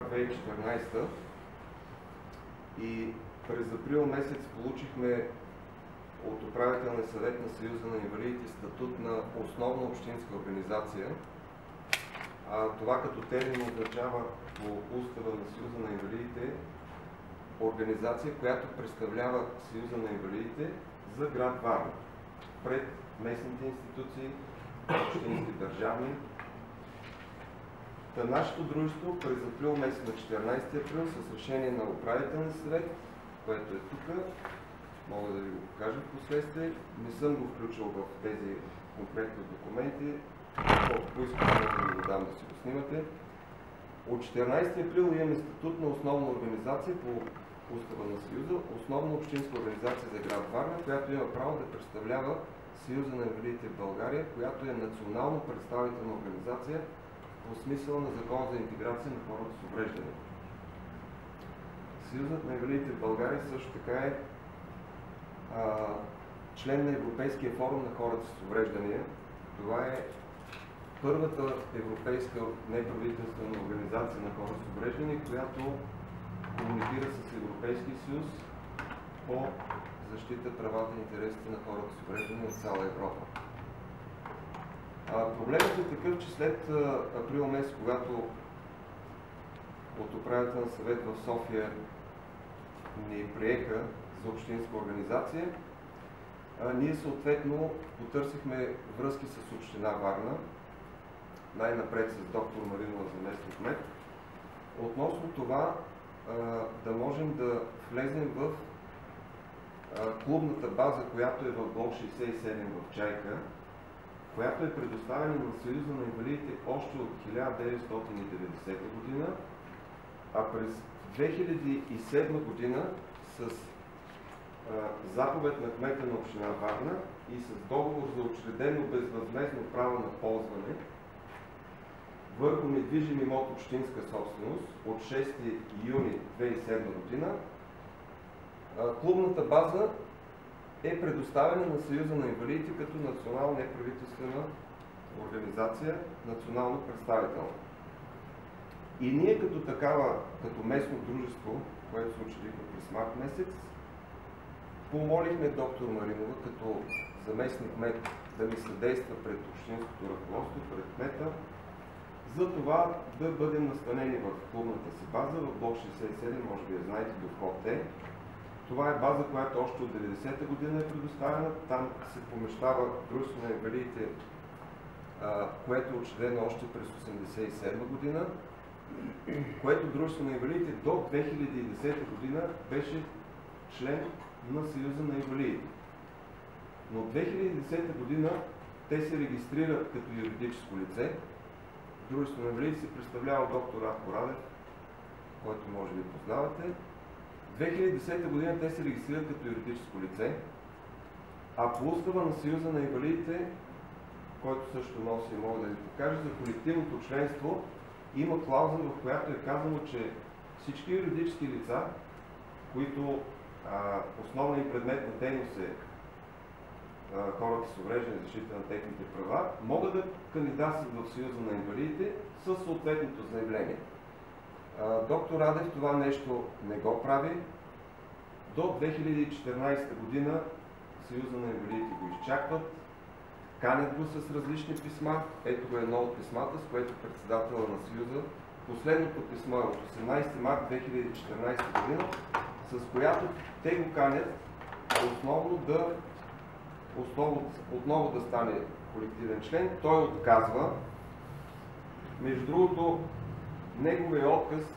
2014 и през април месец получихме от управителния съвет на Съюза на инвалидите статут на основна общинска организация. Това като термин означава по устава на Съюза на инвалидите организация, която представлява Съюза на инвалидите за град Варна пред местните институции, общински, държавни. Нашето дружество през април месец, на 14 април, с решение на управителния съвет, което е тук, мога да ви го покажа в последствие, не съм го включил в тези конкретни документи, ако искате да ви го дам да си го снимате. От 14 април имаме статут на основна организация по устава на Съюза, основна общинска организация за град Варна, която има право да представлява Съюза на инвалидите в България, която е национално представителна организация по смисъла на Закона за интеграция на хората с увреждания. Съюзът на инвалидите в България също така е член на Европейския форум на хората с увреждания. Това е първата европейска неправителствена организация на хора с увреждания, която комуникира с Европейския съюз по защита правата и интересите на хората с увреждания в цяла Европа. Проблемът е такъв, че след април месец, когато от управителен съвет в София ни приеха за общинска организация, ние съответно потърсихме връзки с община Варна, най-напред с доктор Маринова, заместник кмет, относно това да можем да влезем в клубната база, която е в блок 67 в Чайка, която е предоставена на Съюза на инвалидите още от 1990 година, а през 2007 година с заповед на кмета на община Варна и с договор за учредено безвъзмездно право на ползване върху недвижим имот общинска собственост от 6 юни 2007 година, клубната база е предоставена на Съюза на инвалидите като национална неправителствена организация, национално представителна. И ние като такава, като местно дружество, което се учредихме през март месец, помолихме доктор Маринова като заместник кмет да ни съдейства пред общинското ръководство, пред кмета, за това да бъдем настанени в клубната си база, в блок 67, може би я знаете, до вход е. Това е база, която още от 90-та година е предоставена. Там се помещава дружество на инвалидите, което е учредено още през 1987 година, което дружество на инвалидите до 2010 година беше член на Съюза на инвалидите. Но от 2010 година те се регистрират като юридическо лице. Дружество на инвалидите се представлява доктор Радко Радев, който може би познавате. В 2010 година те се регистрират като юридическо лице, а по устава на Съюза на инвалидите, който също носи, мога да ви покажа, за колективното членство, има клауза, в която е казано, че всички юридически лица, които основният предмет на дейност е хората с увреждане, защита на техните права, могат да кандидатстват в Съюза на инвалидите със съответното заявление. Доктор Радев това нещо не го прави. До 2014 година Съюза на инвалидите го изчакват, канят го с различни писма. Ето го едно от писмата, с което председателя на Съюза, последното писмо е от 18 март 2014 година, с която те го канят отново да стане колективен член. Той отказва. Между другото, неговия отказ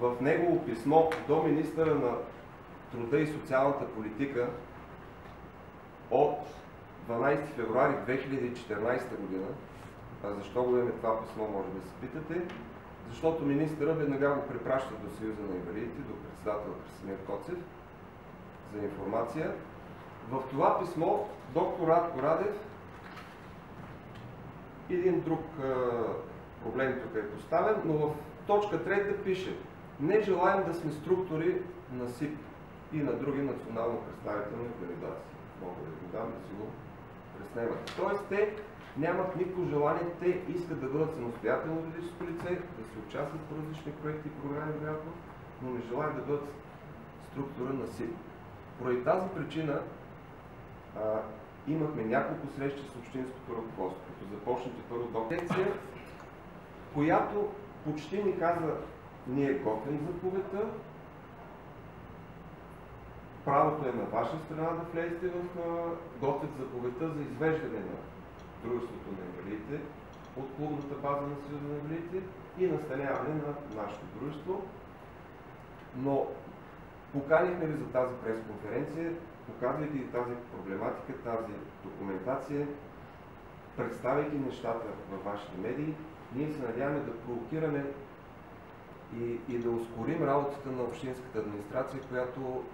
в негово писмо до министъра на труда и социалната политика от 12 февруари 2014 година, защо го имаме това писмо, може да се питате, защото министъра веднага го препраща до Съюза на инвалидите, до председател Красимир Коцев, за информация. В това писмо доктор Радко Радев един друг проблем тук е поставен, но в точка 3 пише: не желаем да сме структури на СИП и на други национално представителни организации. Мога да го дам, да си го преснемат. Тоест те нямат никакво желание, те искат да бъдат самостоятелно юридическо лице, да се участват в различни проекти и програми, вероятно, но не желаят да бъдат структура на СИП. Поради тази причина имахме няколко срещи с общинското ръководство, като започнете първо до секция, която почти ни каза, ние готвим заповедта, правото е на ваша страна да влезете в готвят заповедта за извеждане на дружеството на инвалидите от клубната база на Съюза на инвалидите и настаняване на нашето дружество. Но поканихме ли за тази пресконференция, показвайки тази проблематика, тази документация, представяйки нещата във вашите медии, ние се надяваме да провокираме и да ускорим работата на общинската администрация, която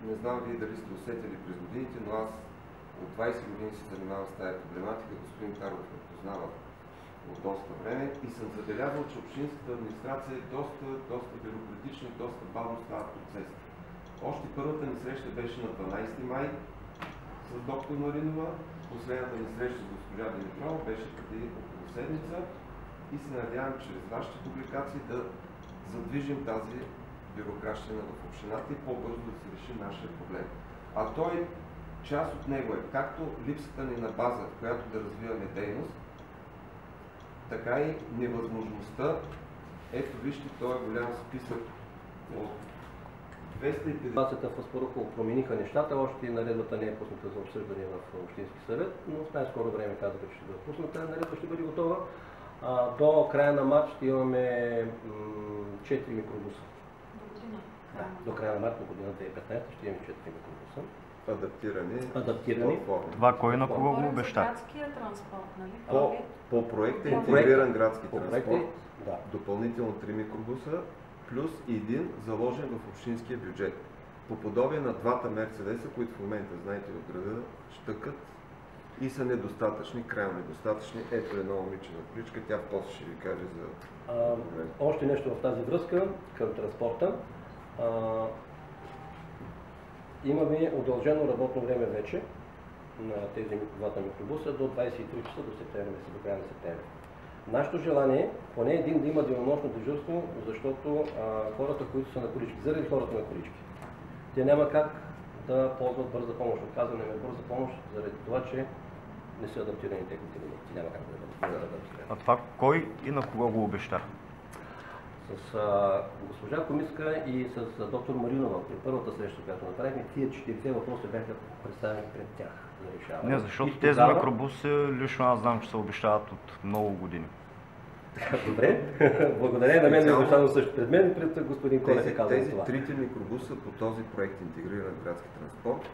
не знам вие дали сте усетили през годините, но аз от 20 години се занимавам с тази проблематика, господин Карлов ме познава от доста време и съм забелязал, че общинската администрация е доста бюрократична и доста бавно става процес. Още първата ни среща беше на 12 май с доктор Маринова, последната ни среща с госпожа Димитрова беше преди около седмица и се надявам чрез вашите публикации да задвижим тази бюрократщина в общината и по-бързо да се реши нашия проблем. А той, част от него е както липсата ни на база, в която да развиваме дейност, така и невъзможността. Ето вижте, този голям списък от 250... Ситуацията в Аспарухово промениха нещата, още наредбата не е пусната за обсъждане в Общински съвет, но в най-скоро време казаха, че ще бъде пусната, наредба ще бъде готова. До края на март ще имаме 4 микробуса. Да, до края на март на година 2015 ще имаме 4 микробуса. Адаптирани. Това кой на кого го обеща? Градския транспорт, нали? По проекта интегриран градски транспорт, да. допълнително 3 микробуса, плюс един заложен в общинския бюджет. По подобие на двата Мерцедеса, които в момента, знаете, в града щъкат и са недостатъчни, крайно недостатъчни. Ето едно момиче на количка, тя после ще ви каже за проблем. Още нещо в тази връзка към транспорта. Имаме удължено работно време вече на тези двата микробуса до 23 часа до септември, до края на септември. Нашето желание е поне един да има денонощно дежурство, защото хората, които са на колички, заради хората на колички, те няма как да ползват бърза помощ. Отказваме бърза помощ заради това, че не са адаптирани техните линейки. Няма как да бъдат адаптирани. А това кой и на кого го обеща? С госпожа Комиска и с доктор Маринова при първата среща, която направихме, тия 40 въпроса бяха представени пред тях за решаване. Не, защото тези микробуси лично аз знам, че се обещават от много години. Добре, благодаря на мен е обещано също пред мен, пред господин Колев е казал това. Тези трите микробуса по този проект интегриран градски транспорт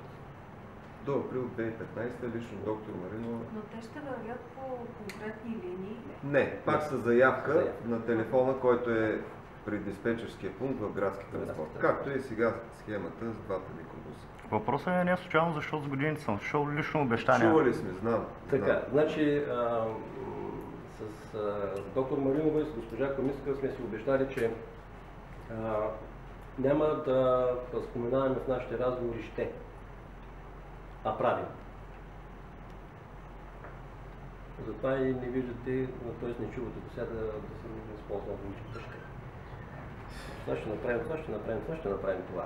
до април 2015 лично доктор Маринова... Но те ще вървят по конкретни линии? Не, пак с заявка на телефона, който е при диспетчерския пункт в градски транспорт. Както е сега схемата с двата микробуса. Въпросът е не случайно, защото с годините съм чул лично обещания. Чували сме, знам. Така, значи с доктор Маринова и с госпожа Комиска сме си обещали, че няма да споменаваме в нашите разговори ще, а правим. Затова и не виждате, т.е. не чувате до сега да се използва английската ще. Това ще направим, това ще направим, това ще направим това.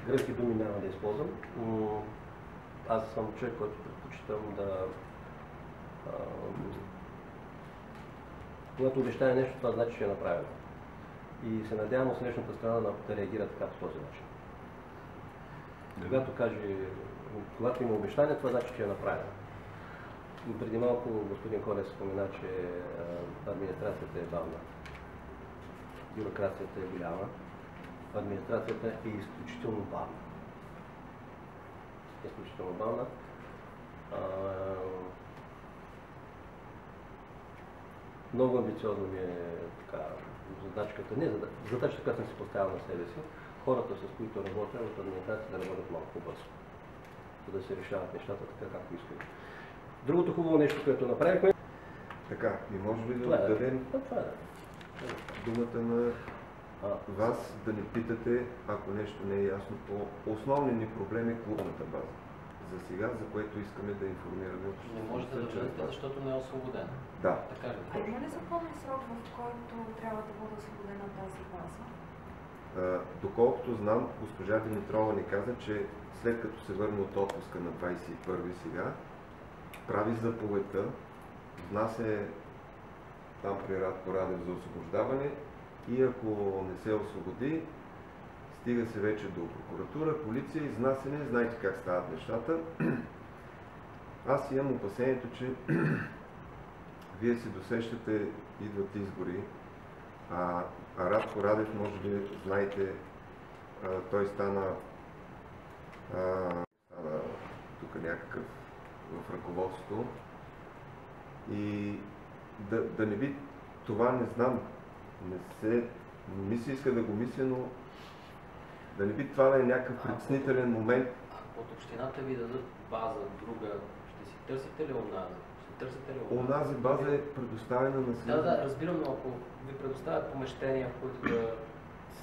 Гръцки думи няма да използвам, но аз съм човек, който предпочитам да... Когато обещая нещо, това значи, че е направено. И се надявам от срещната страна да реагира така по този начин. Когато има обещание, това значи, че е направено. Преди малко господин Колев спомена, че администрацията е бавна. Бюрокрацията е голяма. Администрацията е изключително бавна. Изключително бавна. Много амбициозно ми е така задачката. Не задачата, която съм си поставил на себе си. Хората, с които работя от администрацията, да работят малко по-бързо. За да се решават нещата така, както искаме. Другото хубаво нещо, което направихме... Така, и може ли да дадем думата на вас да ни питате, ако нещо не е ясно, по основни ни проблеми клубната база. за сега, за което искаме да информираме Не можете да влезете, защото не е освободена. Да. Така ли? А има ли законен срок, в който трябва да бъде освободена тази база? Доколкото знам, госпожа Димитрова ни каза, че след като се върне от отпуска на 21 сега, прави заповедта, внася там при Радко Радев за освобождаване и ако не се освободи, стига се вече до прокуратура, полиция, изнасяне, знаете как стават нещата. Аз имам опасението, че вие се досещате, идват избори, а Радко Радев, може би знаете, той стана тук някакъв в ръководството и да не би, това не знам, не ми се иска да го мисля, но да не би това да е някакъв притеснителен момент. От общината ви дадат база друга, ще си търсите ли онази? Ще търсите ли Онази база е предоставена на Съюза. Да, разбирам, но ако ви предоставят помещения, в които да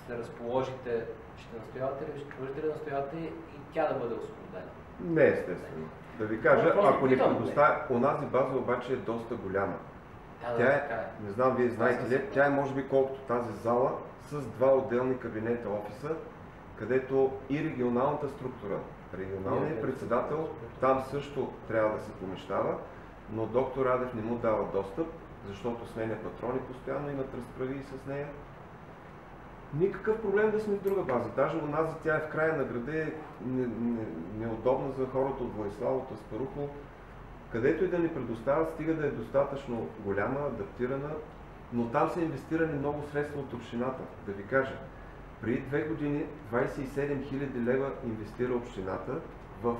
се разположите, ще настоявате ли, ще продължите ли да настоявате и тя да бъде освободена? Не, естествено. Да ви кажа, просто ако ни питам, предоставя, онази база обаче е доста голяма. Да, Тя така е. не знам вие знаете ли, тя е може би колкото тази зала с два отделни кабинета офиса, където и регионалната структура, регионалният председател там също трябва да се помещава, но доктор Радев не му дава достъп, защото сменя патрони постоянно, имат разправи и с нея. Никакъв проблем да сме в друга база. Даже онази тя е в края на града, е неудобна за хората от Владислав, от Аспарухо. Където и да ни предоставят, стига да е достатъчно голяма, адаптирана, но там са инвестирани много средства от общината. Да ви кажа, преди 2 години 27 000 лева инвестира общината в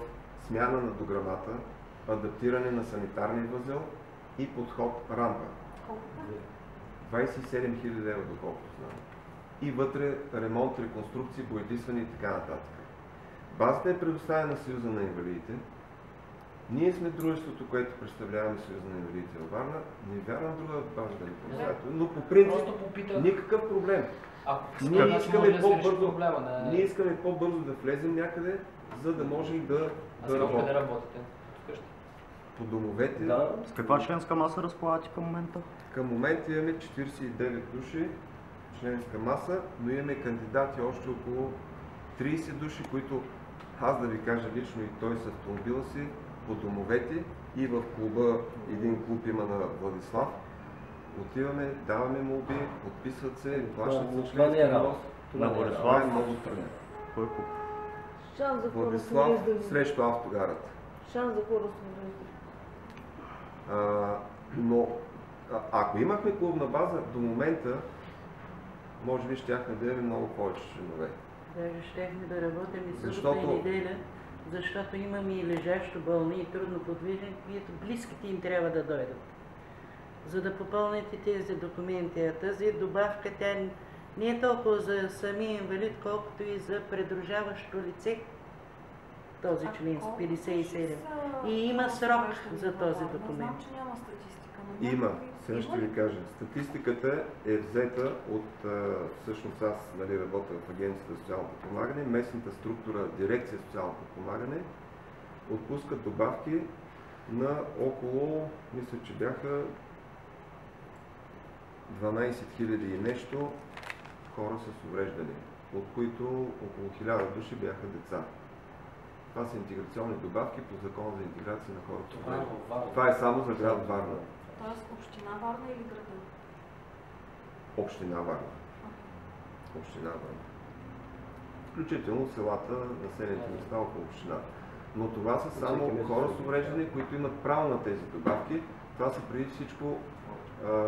смяна на дограмата, адаптиране на санитарния възел и подход рампа. Колко? 27 000 лева, доколкото знам. И вътре ремонт, реконструкции, боядисване и така нататък. Базата е предоставена на Съюза на инвалидите. Ние сме дружеството, което представляваме Съюза на инвалидите във Варна. Не вярвам друга база да ни предоставят. Но по принцип никакъв проблем. Ние искаме по-бързо да влезем някъде, за да можем да работим. Къде работите? Вкъщи? По домовете. Да. С каква членска маса разполагате към момента? Към момента имаме 49 души членска маса, но имаме кандидати още около 30 души, които аз да ви кажа лично и той с автомобила си по домовете и в клуба, един клуб има на Владислав. Отиваме, даваме молби, подписват се, плащат се членски внос. Това е много трудно. Кой клуб? Шанс за хора с Владислав увреждания. срещу автогарата. Шанс за хора с увреждания. Но ако имахме клубна база, до момента може би щяхме да имаме много повече членове. Даже щяхме да работим и събота Защото- и неделя, защото имаме и лежащо болни и трудно подвижни, които близките им трябва да дойдат. За да попълните тези документи. А тази добавка, тя не е толкова за самия инвалид, колкото и за придружаващо лице. Този член с 57. И има срок за този документ. Знам, че няма статистика, но Има, някакви- сега ще има ли? ви кажа. Статистиката е взета от, всъщност аз работя в Агенцията за социално подпомагане, местната структура, дирекция социално подпомагане, отпускат добавки на около, мисля, че бяха 12 000 и нещо хора с увреждания, от които около 1000 души бяха деца. Това са интеграционни добавки по Закона за интеграция на хората с увреждания. Това е само за град Варна. Тоест община Варна или града? Община Варна. Община Варна. Включително селата, населените места около общината. Но това са само хора с увреждане, които имат право на тези добавки. Това са преди всичко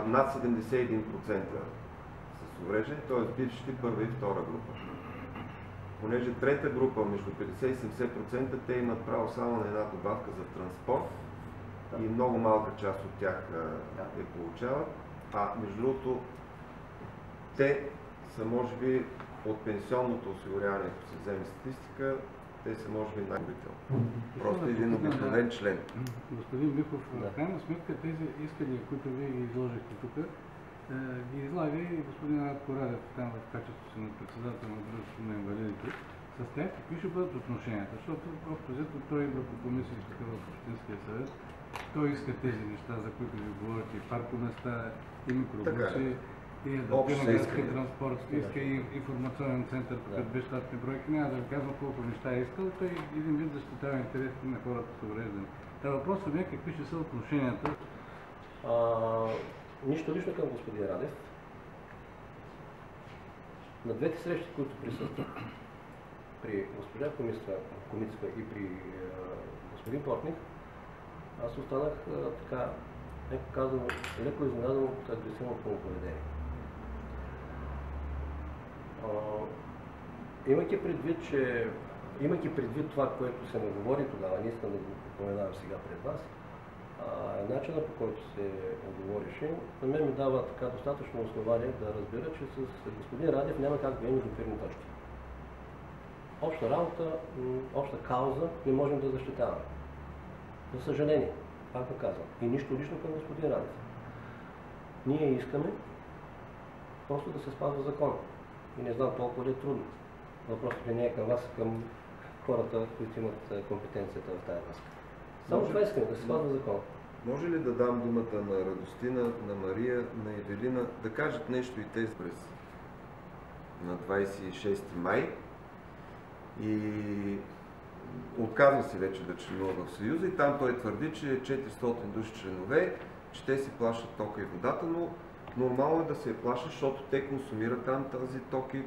над 71% с увреждане, т.е. бившите първа и втора група. Понеже трета група, между 50 и 70%, те имат право само на една добавка за транспорт и много малка част от тях я получават. А между другото, те са може би от пенсионното осигуряване, ако се вземе статистика, те са може би най-добител. Просто един обикновен член. Господин Биков, в крайна сметка тези искания, които вие ги изложихте тук, ги излага и господин Радко Радев, там в качеството си на председател на дружеството на инвалидите. С тях какви ще бъдат отношенията? Защото общо взето той идва по комисия тук в Общинския съвет. Той иска тези неща, за които ви говорите, и паркоместа, и микробуси, и адаптиран градски транспорт, иска и информационен център, като без щатни бройки. Няма да ви казвам колко неща е искал. Той един вид защитава интересите на хората с увреждане. Та въпросът ми е какви ще са отношенията. Нищо лично към господин Радев. На двете срещи, които присъствах при госпожа Комицка и при господин Плотник, аз останах така, меко казано, леко изненадан от агресивното му поведение. Имайки предвид това, което се наговори тогава, не искам да го споменавам сега пред вас, начинът, по който се отговорише, на мен ми дава така достатъчно основание да разбера, че с господин Радев няма как да имаме допирни точки. Обща работа, обща кауза не можем да защитаваме. За съжаление, пак го казвам. И нищо лично към господин Радев. Ние искаме просто да се спазва закон. И не знам толкова ли е трудно. Въпросът не е към вас, а към хората, които имат компетенцията в тази връзка. Само това искаме, да се спазва закон. Може ли да дам думата на Радостина, на Мария, на Евелина, да кажат нещо и те през на 26 май и отказва се вече да членува в Съюза и там той твърди, че 400 души членове, че те си плащат тока и водата, но нормално е да се плаща, защото те консумират там този ток и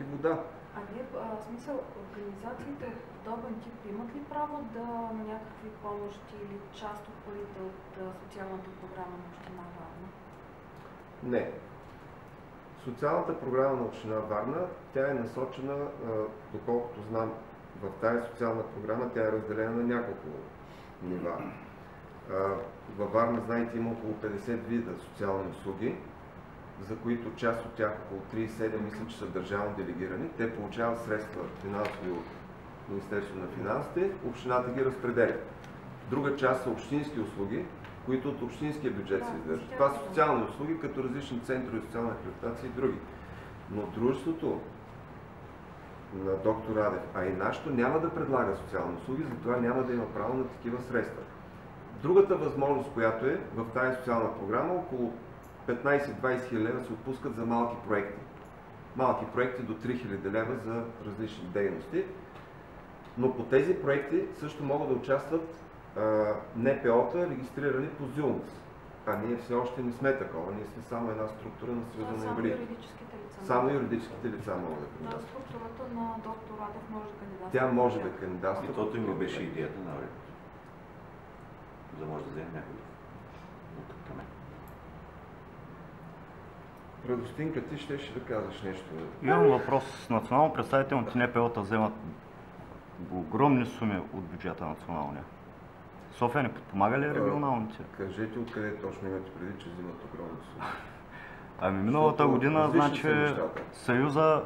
вода. А вие, в смисъл, организациите от подобен тип имат ли право да на някакви помощи или част от парите от социалната програма на Община Варна? Не. Социалната програма на Община Варна, тя е насочена, доколкото знам, в тази социална програма тя е разделена на няколко нива. Във Варна, знаете, има около 50 вида социални услуги, за които част от тях, около 37, мисля, че са държавно делегирани. Те получават средства финансови от Министерството на финансите, общината ги разпределя. Друга част са общински услуги, които от общинския бюджет се издържат. Това са социални услуги, като различни центрове, социална рехабилитация и други. Но дружеството на доктор Радев, а и нашето, няма да предлага социални услуги, затова няма да има право на такива средства. Другата възможност, която е в тази социална програма, около 15-20 хиляди лева се отпускат за малки проекти. Малки проекти до 3000 лева за различни дейности. Но по тези проекти също могат да участват НПО-та, регистрирани по ЗЮНЦ. А ние все още не сме такова, ние сме само една структура на Съюза на инвалидите. Само юридическите лица могат да кандидатстват. Да, структурата на доктор Радев може да кандидатства. Тя може да кандидатства. И тото ми беше идеята на Радев. За да може да вземе някой към мен. Радостинка, ти ще да казваш нещо? Имам въпрос. Национално представителните НПО-та вземат огромни суми от бюджета националния. София не подпомага ли регионалните? Кажете откъде точно имате преди, че взимат огромни суми. Ами миналата година, значи, Съюза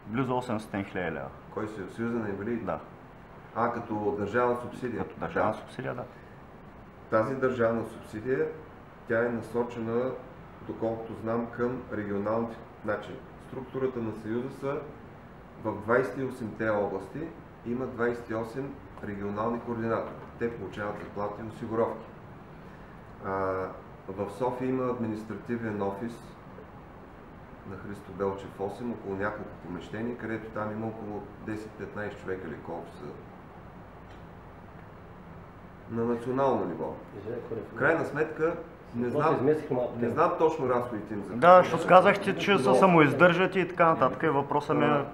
близо 800 хиляди лева. Кой Съюз? Съюза на инвалидите? Да. Като държавна субсидия? Като държавна субсидия, да. Тази държавна субсидия, тя е насочена, доколкото знам, към регионалните. Значи, структурата на Съюза са в 28-те области, има 28 регионални координатори. Те получават заплати и осигуровки. В София има административен офис на Христо Белчев 8, около няколко помещения, където там има около 10-15 човека или колко са на национално ниво. В крайна сметка, не знам точно разходите им за това. Да, защото казахте, че се самоиздържат и така нататък. И въпросът ми е...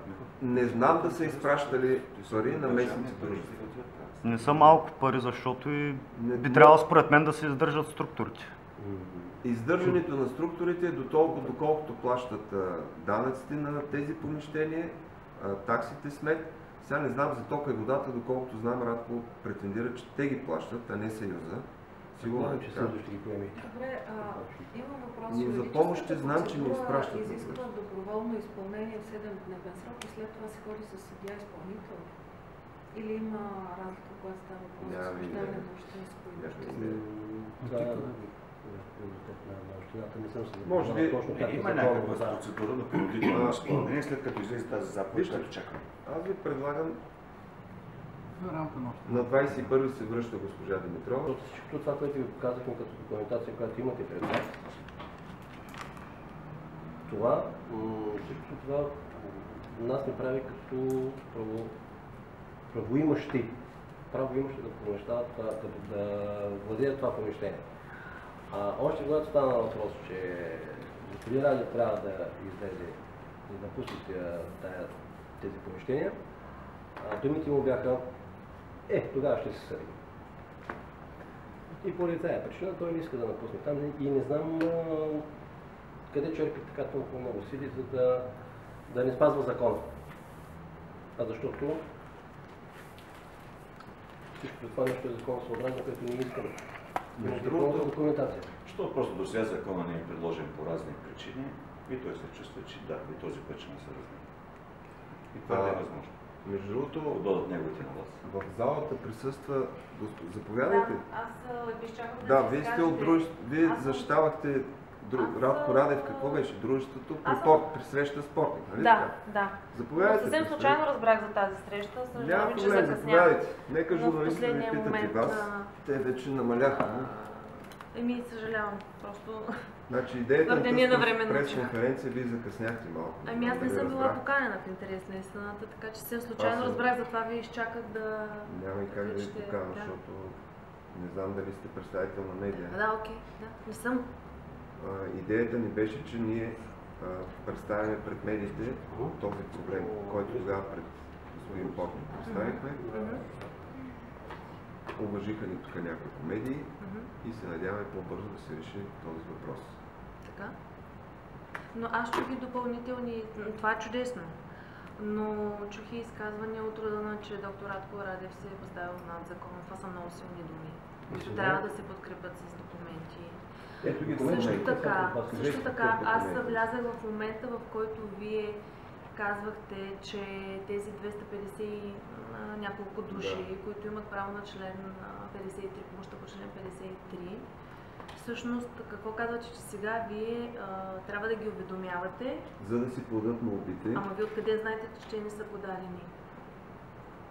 Не знам да са изпращали пари на местните дружества. Не са малко пари, защото и би трябвало според мен да се издържат структурите. Издържането на структурите е доколкото плащат данъците на тези помещения, таксите смет. Сега не знам за тока и водата, доколкото знам, Радко претендира, че те ги плащат, а не Съюза. Сигурно, че Съюза ще ги поеме. Добре, имам въпрос. Но за помощите знам, че не изпращат. Изисква доброволно изпълнение в 7-дневен срок и след това се ходи с съдия изпълнител. Или има разлика, когато става въпрос за освобождаване на общинско и приоритет на общината. Не съм се Може би точно как Има някаква процедура на принудително изпълнение, след като излезе тази заповед, която чакаме. Аз ви предлагам В рамка на общината. на 21 се връща госпожа Димитрова. Защото всичко това, което ви показахме като документация, която имате пред вас, всичко това нас не прави като правоимащи да помещават, да владеят това помещение. Още когато стана въпрос, че господин Радев трябва да излезе и да напусне тези помещения, думите му бяха: тогава ще се съдим. И поради тази причина той не иска да напусне там и не знам къде черпи така толкова много сили, за да не спазва закона. Защото всичко това нещо е законосъобразно, което ние искаме. Между другото, документация. Що просто до сега закона не е предложен по разни причини и той се чувства, че да, и този път ще не се разнесе. И това не е възможно. Между другото, Додат неговите на власт. в залата присъства заповядайте. Аз изчаквам Да, се вие изкаже, сте от дружество. Вие аз съм- защитавахте Радко Радев, какво беше? Дружеството при среща спортник, нали? Да, така? да. Заповядайте. Съвсем случайно разбрах за тази среща, Няма съжалявам, че проблем, закъснях. заповядайте. Нека Но в журналистите ви последния питат и момент, вас. Те вече намаляха. Съжалявам, просто... Значи идеята Твърде на ненавременно, тази че- пресконференция, вие закъсняхте малко. Аз не Дали съм била разбрах? поканена в интерес на истината, така че съвсем случайно Аз съм- разбрах, затова ви изчаках да... Няма и как да ви включите. покана, Да. защото не знам дали сте представител на медия. Да, окей, да, не съм. Идеята ни беше, че ние представяме пред медиите този проблем, който тогава пред господин Портник представихме. Уважиха ни тук няколко медии и се надяваме по-бързо да се реши този въпрос. Така. Но аз чух и допълнителни... Това е чудесно. Но чух и изказвания от рода на, че доктор Радко Радев се е поставил над закона. Това са много силни думи, които трябва да се подкрепят с документи. Ето ги Също така, аз влязах в момента, в който вие казвахте, че тези 250 и няколко души, които имат право на член 53, помощта по член 53, всъщност какво казвате, че сега вие трябва да ги уведомявате? За да си подадат молбите. Ама вие откъде знаете, че не са подадени?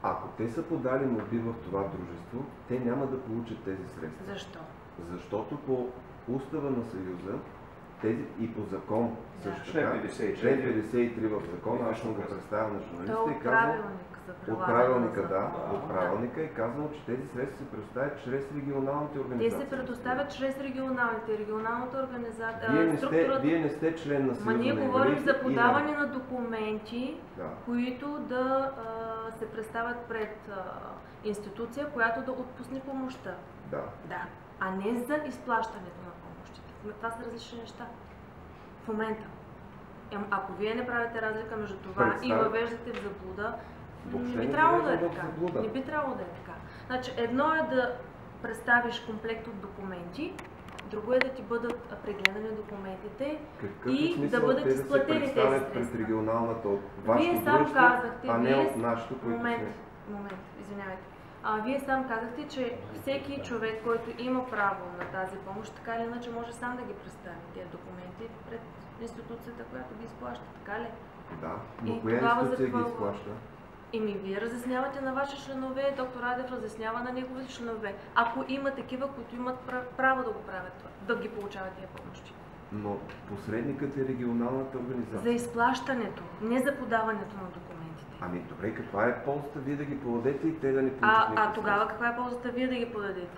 Ако те са подали молби в това дружество, те няма да получат тези средства. Защо? Защото по устава на Съюза тези и по закон също Член така, 54. член 53 в закона, аз съм го представил на То журналиста е и от казвам, правилник за от прилагане правилника, на да, закона. от правилника и казвам, че тези средства се предоставят чрез регионалните Те организации. се предоставят чрез регионалната организация, Вие не сте член на Съюза Ма ние на говорим инвалидите за и подаване на документи, Да. които да се представят пред институция, която да отпусне помощта. Да. Да. А не за изплащането на помощите. Това са различни неща. В момента. Ако вие не правите разлика между това и въвеждате в заблуда, Въобще не би не трябвало да е въвеждам в така. заблуда. Не би трябвало да е така. Значи, едно е да представиш комплект от документи, друго е да ти бъдат прегледани документите Какъв и е смисъл да бъдат те да се изплатени тези представят пред средства? регионалната от вашето Вие сам дружество, казахте, а не вие от нашето, които Момент, сме. извинявайте. Вие сам казахте, че всеки човек, който има право на тази помощ, така или иначе може сам да ги представи тези документи пред институцията, която ги изплаща, така ли? Да, И но коя тогава институция за ги какво изплаща? Вие разяснявате на ваши членове, доктор Радев разяснява на неговите членове. Ако има такива, които имат право да го правят това, да ги получават тия помощи. Но посредникът е регионалната организация. За изплащането, не за подаването на документите. Ами добре, каква е ползата вие да ги подадете и те да не получат никакви Тогава средства? каква е ползата вие да ги подадете?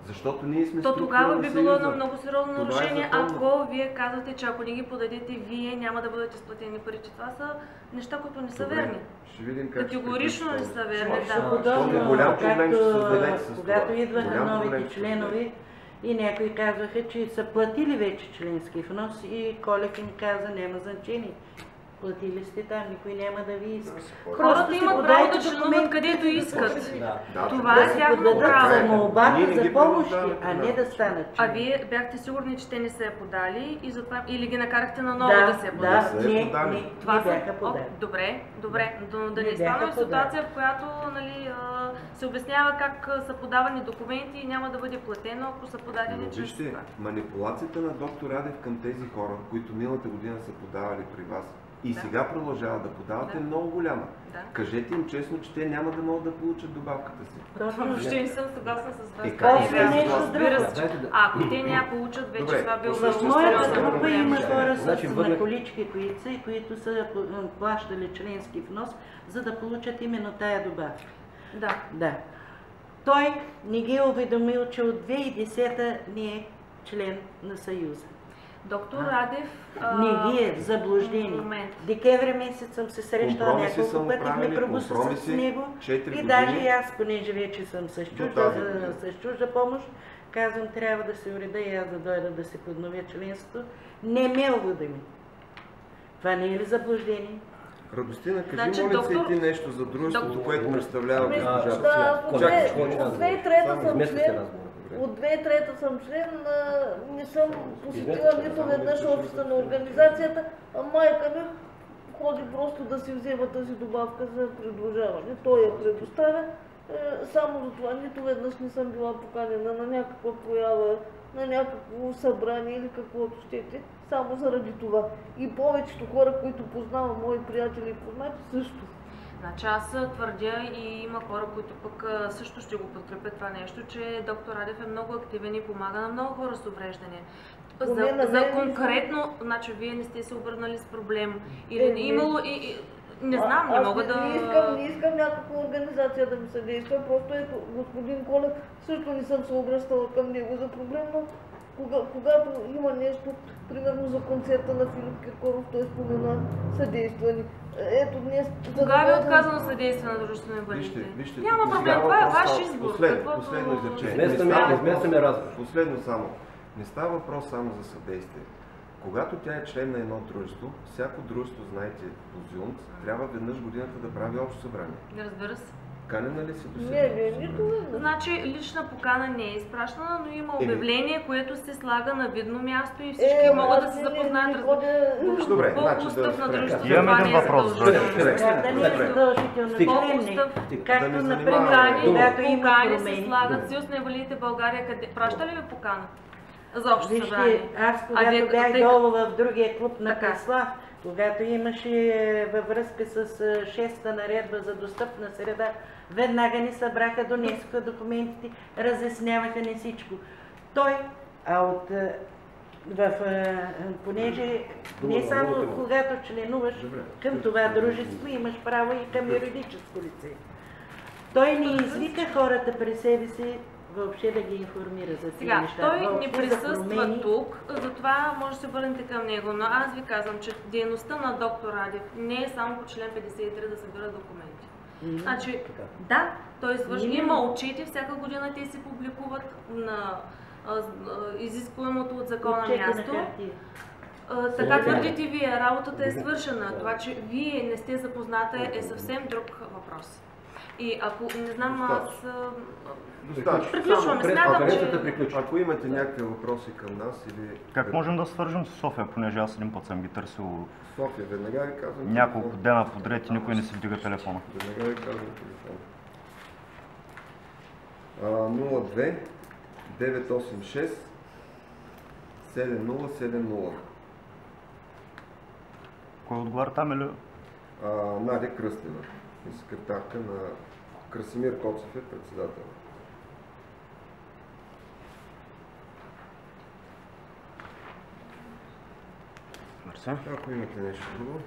Защото ние сме То структура тогава на би било Съюза. едно много сериозно Това е нарушение, законно. ако вие казвате, че ако не ги подадете, вие няма да бъдете изплатени парите. Това са неща, които не са Добре, верни. Ще видим как Категорично не приключи са този. верни, Ще да. подобно, голям проблем ще създадете както с това. когато идваха Голям проблем новите ще членове и някои казваха, че са платили вече членски внос и Колев им каза, няма значение. Платили сте там, никой няма да ви иска. Хората си имат право подайте е да членуват документи, където искат. Да, Това Да е си тяхно подадат право. за Ние молбата не за ги помощи, принуждаваме а да не да правят. станат А член. вие бяхте сигурни, че те не се е подали и затова или ги накарахте наново да се Да, подали? се е не, подали. не, Това не са... бяха подали. Добре, но да Не не изпадаме бяха в ситуация, в която се обяснява как са подавани документи и няма да бъде платено, ако са подадени Но чрез вижте, това. манипулацията на доктор Радев към тези хора, които миналата година са подавали при вас и сега продължават да подават, е много голяма. Да. Кажете им честно, че те няма да могат да получат добавката си. Въобще не съм съгласна с вас. После нещо Разбира се, друго. че ако те няма получат, вече Добре, това било в В моята сериозен група проблем. има хора Значи, с върнах- на колички, които са плащали членски внос, за да получат именно тая добавка. Да. Да. Той не ги е уведомил, че от 2010 не е член на Съюза. Доктор Радев... Не ги е в заблуждение. Момент. Декември месец съм се срещала Компромиси са няколко му пъти в правили, микробуса с компромиси, него. 4 И години. даже и аз, понеже вече съм с тази година. чужда помощ, казвам, трябва да се уреда и аз да дойда да се подновя членството. Не ме уведоми. Това не е ли заблуждение? Радостина, кажи, Значи, моля се и доктор- ти нещо за дружеството, доктор- което представлява госпожа. Да, от Чакай, 2003 съм Измества се член. разговора. От 2003 съм член, не съм посетила нито веднъж офиса на организацията, а майка ми ходи просто да си взема тази добавка за предложаване. Той я предоставя. Само за това нито веднъж не съм била поканена на някаква проява, на някакво събрание или каквото щете, само заради това. И повечето хора, които познавам, мои приятели и познати, също. Значи аз твърдя и има хора, които пък също ще го подкрепят това нещо, че доктор Радев е много активен и помага на много хора с увреждания. Поне на За мен конкретно, значи вие не сте се обърнали с проблем или Е, не имало и не знам, не Аз мога да... не искам някаква организация да ми съдейства, просто ето господин Колев, също не съм се обръщала към него за проблем, но когато има нещо, примерно за концерта на Филип Киркоров, той спомена съдействани. Ето днес... Кога ви е отказано съдействие на дружество на Вижте, инвалидите? вижте. Няма тук проблем, става това е въпрос ваш само- избор. Последно изречение. Изместваме разговор. Последно само. Не става въпрос само за съдействие. Когато тя е член на едно дружество, всяко дружество, знаете, по ЗЮНЦ, трябва веднъж годината да прави общо събрание. Разбира се. Канена ли си до сега? Не, нито веднъж. Значи лична покана не е изпращана, но има Еми. обявление, което се слага на видно място и всички могат да се запознаят. Добре, По значи устав да на спрем. дружеството Имаме това един не е въпрос. задължително. Да не е задължително Стига. По член, устав Да както, не например, занимаваме. когато има покани се промени. слагат Съюз на инвалидите в България. Къде? Праща ли ви покана? За общо събрание? Вижте, аз когато вие бях тъй- долу в другия клуб на Така. Преслав, когато имаше във връзка с 6-та наредба за достъпна среда, веднага ни събраха, донесоха документите, разясняваха ни всичко. Той, понеже не само когато членуваш към това дружество, имаш право и към юридическо лице. Той не извика хората при себе си въобще да ги информира за тези Сега, неща. той Въобще не за присъства промени. тук, затова може да се върнете към него, но аз ви казвам, че дейността на доктор Радев не е само по член 53 да събира документи. Значи, да, той извършва. Има отчети, всяка година те се публикуват на изискуемото от закона Отчети на място. хартия. Така твърдите вие, работата е свършена. Това, че вие не сте запозната е съвсем друг въпрос. И ако, не знам, аз... Достатъчно. Приключваме, Само смятам, конференцията че... приключва. Ако имате някакви въпроси към нас или... Как можем да свържем с София, понеже аз един път съм ги търсил София, веднага ви казвам. няколко телефон. дена подред и никой не си вдига телефона. Веднага ви казвам телефон. 02 986 7070. Кой отговаря там или? Надя Кръстева, секретарка на Красимир Коцев е председател. Мерси. Ако имате нещо друго.